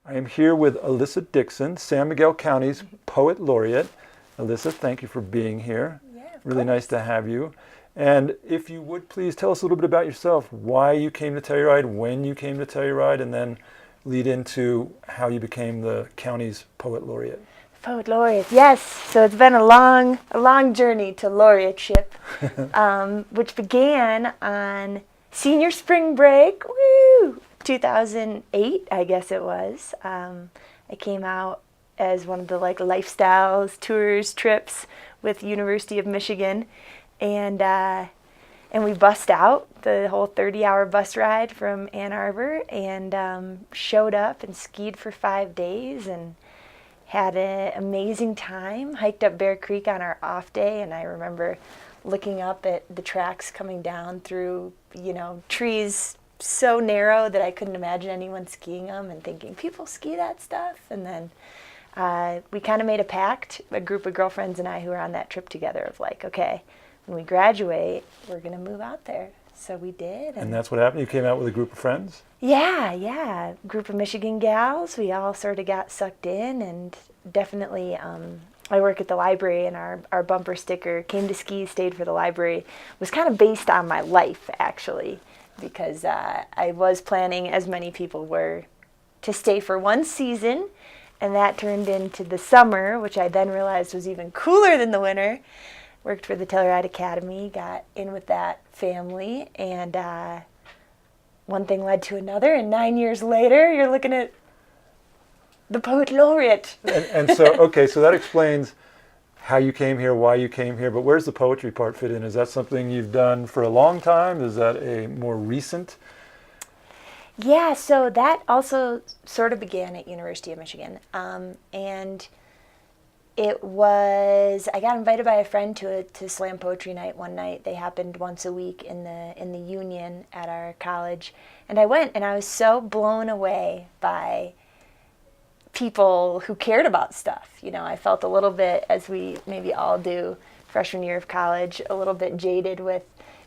I am here with Elissa Dickson, San Miguel County's Poet Laureate. Elissa, thank you for being here. Yeah, of Really nice course. to have you. And if you would please tell us a little bit about yourself, why you came to Telluride, when you came to Telluride, and then lead into how you became the county's Poet Laureate. Poet laureate, yes. So it's been a long journey to laureateship, which began on senior spring break, 2008, I guess it was. I came out as one of the lifestyles, tours, trips with University of Michigan, and we bussed out the whole 30-hour bus ride from Ann Arbor and showed up and skied for 5 days and had an amazing time. Hiked up Bear Creek on our off day, and I remember looking up at the tracks coming down through, trees so narrow that I couldn't imagine anyone skiing them, and thinking, people ski that stuff? And then we kind of made a pact, a group of girlfriends and I who were on that trip together, of okay, when we graduate, we're going to move out there. So we did. And that's what happened? You came out with a group of friends? Yeah. Group of Michigan gals. We all sort of got sucked in, and definitely I work at the library, and our bumper sticker, "Came to ski, stayed for the library," was kind of based on my life, actually, because I was planning, as many people were, to stay for one season, and that turned into the summer, which I then realized was even cooler than the winter. Worked for the Telluride Academy, got in with that family, and one thing led to another, and 9 years later, you're looking at the Poet Laureate. And so that explains how you came here, why you came here, but where's the poetry part fit in? Is that something you've done for a long time? Is that a more recent? Yeah, so that also sort of began at University of Michigan, and I got invited by a friend to slam poetry night one night. They happened once a week in the union at our college, and I went, and I was so blown away by people who cared about stuff. I felt a little bit, as we maybe all do freshman year of college, a little bit jaded with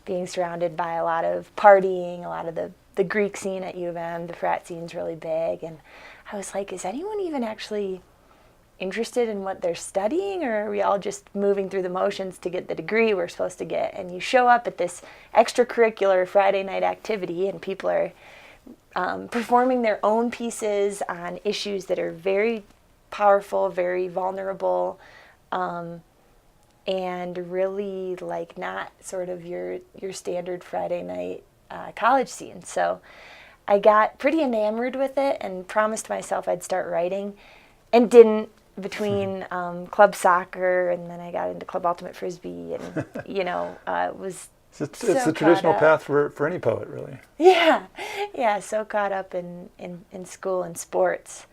being surrounded by a lot of partying, a lot of the Greek scene at U of M. The frat scene's really big, and I was like, is anyone even actually interested in what they're studying, or are we all just moving through the motions to get the degree we're supposed to get? And you show up at this extracurricular Friday night activity, and people are performing their own pieces on issues that are very powerful, very vulnerable, and really not sort of your standard Friday night college scene. So I got pretty enamored with it and promised myself I'd start writing, and didn't, between club soccer, and then I got into Club Ultimate Frisbee, and was It's so the traditional caught path for any poet, really. Yeah, so caught up in school and sports.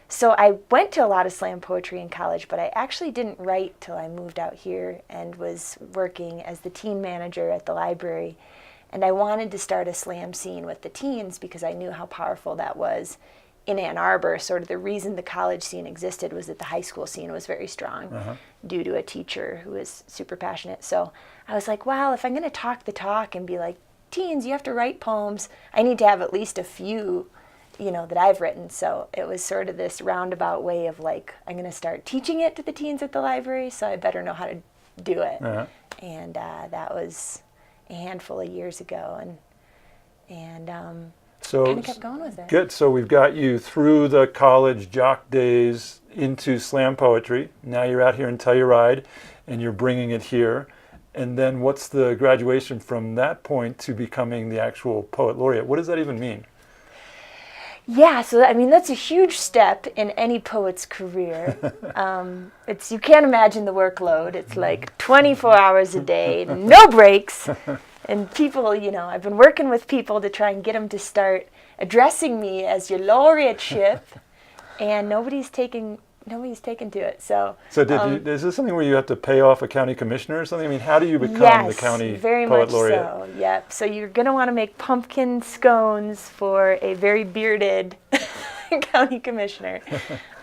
So I went to a lot of slam poetry in college, but I actually didn't write till I moved out here and was working as the teen manager at the library. And I wanted to start a slam scene with the teens because I knew how powerful that was in Ann Arbor. Sort of the reason the college scene existed was that the high school scene was very strong due to a teacher who was super passionate. So I was like, well, if I'm going to talk the talk and be like, teens, you have to write poems, I need to have at least a few, that I've written. So it was sort of this roundabout way of I'm going to start teaching it to the teens at the library, so I better know how to do it. And that was a handful of years ago, and So kind of kept going with it. Good. So we've got you through the college jock days into slam poetry. Now you're out here in Telluride, and you're bringing it here. And then what's the graduation from that point to becoming the actual Poet Laureate? What does that even mean? Yeah, so that's a huge step in any poet's career. You can't imagine the workload. It's 24 hours a day, no breaks. And people, I've been working with people to try and get them to start addressing me as your laureateship, and nobody's taken to it. So is this something where you have to pay off a county commissioner or something? I mean, how do you become the county very Poet much Laureate? So. Yep. So you're going to want to make pumpkin scones for a very bearded county commissioner.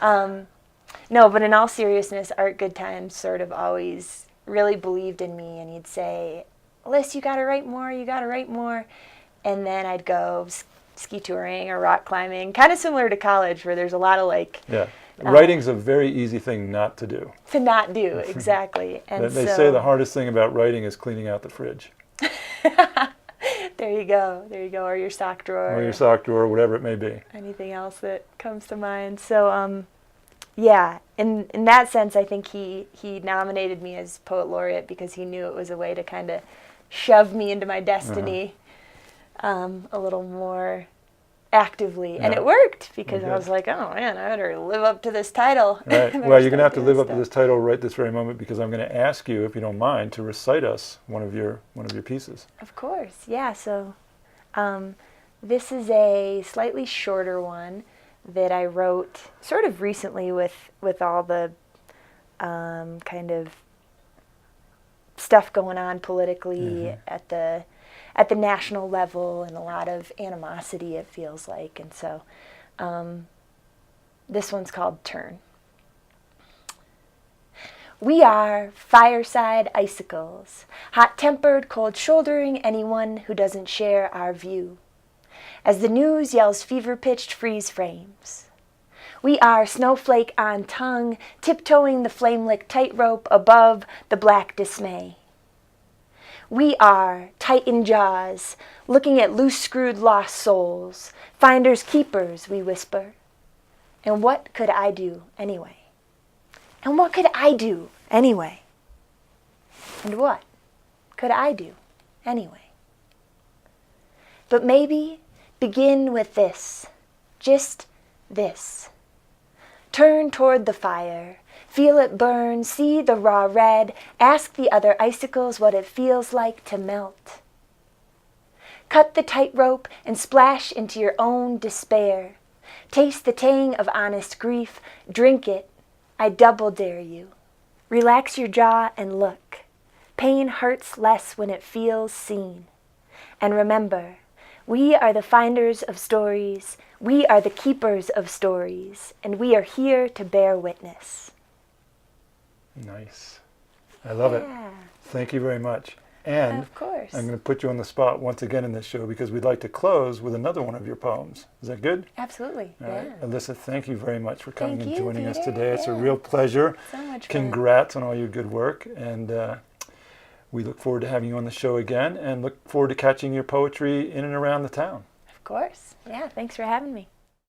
No, but in all seriousness, Art Goodtime sort of always really believed in me, and he'd say, Liz, you got to write more, you got to write more. And then I'd go ski touring or rock climbing, kind of similar to college where there's a lot of like Yeah. Writing's a very easy thing not to do. to not do, exactly. And They so, say the hardest thing about writing is cleaning out the fridge. there you go, or your sock drawer. Or your sock drawer, whatever it may be. Anything else that comes to mind. So, yeah, in that sense, I think he nominated me as Poet Laureate because he knew it was a way to kind of shove me into my destiny a little more actively. And it worked because I was like, oh man, I better live up to this title. Right. Well, you're going to have to live up to this title right this very moment because I'm going to ask you, if you don't mind, to recite us one of your pieces. Of course, yeah. So this is a slightly shorter one that I wrote sort of recently with all the kind of stuff going on politically at the national level, and a lot of animosity, it feels like. And so this one's called Turn. We are fireside icicles, hot-tempered, cold-shouldering anyone who doesn't share our view. As the news yells fever-pitched freeze frames. We are snowflake on tongue, tiptoeing the flame-licked tightrope above the black dismay. We are tightened jaws, looking at loose-screwed lost souls, finders keepers, we whisper. And what could I do anyway? And what could I do anyway? And what could I do anyway? But maybe begin with this, just this. Turn toward the fire, feel it burn, see the raw red, ask the other icicles what it feels like to melt. Cut the tightrope and splash into your own despair. Taste the tang of honest grief, drink it, I double dare you. Relax your jaw and look. Pain hurts less when it feels seen. And remember, we are the finders of stories, we are the keepers of stories, and we are here to bear witness. Nice. I love it. Thank you very much. And of course. I'm going to put you on the spot once again in this show because we'd like to close with another one of your poems. Is that good? Absolutely. All right. Elissa, thank you very much for coming and joining us Peter. today. It's a real pleasure. So much fun. Congrats on all your good work. And we look forward to having you on the show again and look forward to catching your poetry in and around the town. Of course. Yeah, thanks for having me.